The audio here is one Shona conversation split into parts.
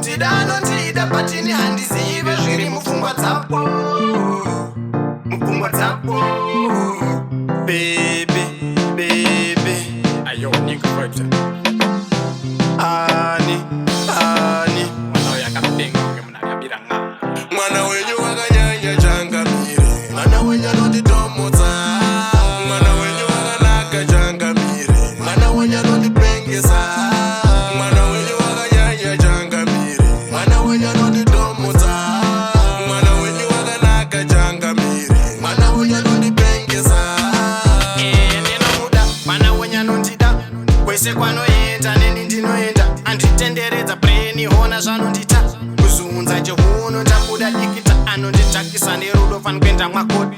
anotida anotida patini handizive zviri mupfungwa dzako baby baby ayo nigga fighter ani mwana yakapenga ngemuna yakabiranga mwana wenyu wakanyanya changamire mwana wenyu anotitomodza mwana wenyu wakanaka changamire mwana wenyu anotipengesa mwana wenyu wakanyanya changamire mwana wenyu anotitomodza mwana wenyu wakanaka changamire mwana wenyu anotipengesa ndinomuda mwana wenyu anondida kwese kwanoenda neni ndinoenda anditenderedza breni hona zvanondita kuzunza chihuno ndakuda dikita anonditakisa nerudo fanikuenda mwakodi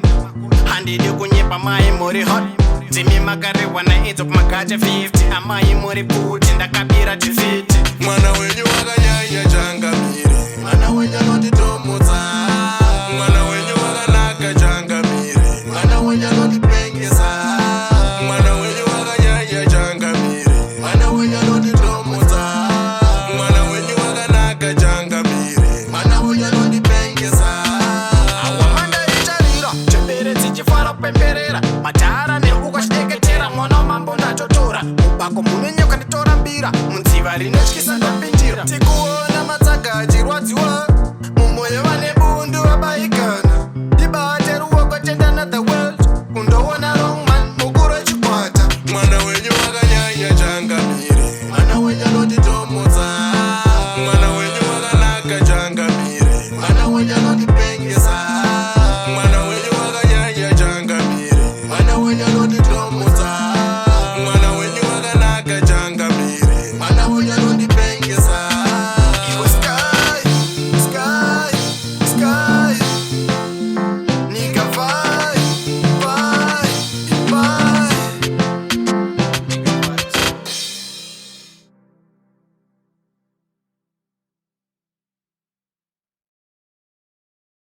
handidi kunyepa mai muri hot dzimi makarewa naidzo kumagacha 50 amai muri kuti ndakabira tifiti mwana wenyu wakanyanya changamire mwana wenyu anotitomodza mwana wenyu wakanaka changamire mwana wenyu anotipengesa mwana wenyu wakanyanya changamire mwana wenyu anotitomodza mwana wenyu wakanaka changamire mwana wenyu anotipengesa awamandaitarira chemberedzi chifara pemberera madhara neukashideketera mwana wamambo ndatotora mubako munonyoka nditora mbira munziva rinotyisa ndapindira tikuona matsaga achirwadziwa mumwoyo vane bundu vabaikana ibate ruoko tenda another world kundoona wrong man mukuru chikwata mwana wenyu wakanyanya changamire mwana wenyu anotitomodza mwana wenyu wakanaka changamire mwana wenyu anotipengesa mwana wenyu wakanyanya changamire mwana wenyu anotitomodza mwana wenyu wakanaka changamire mwana wenyu anotipengesa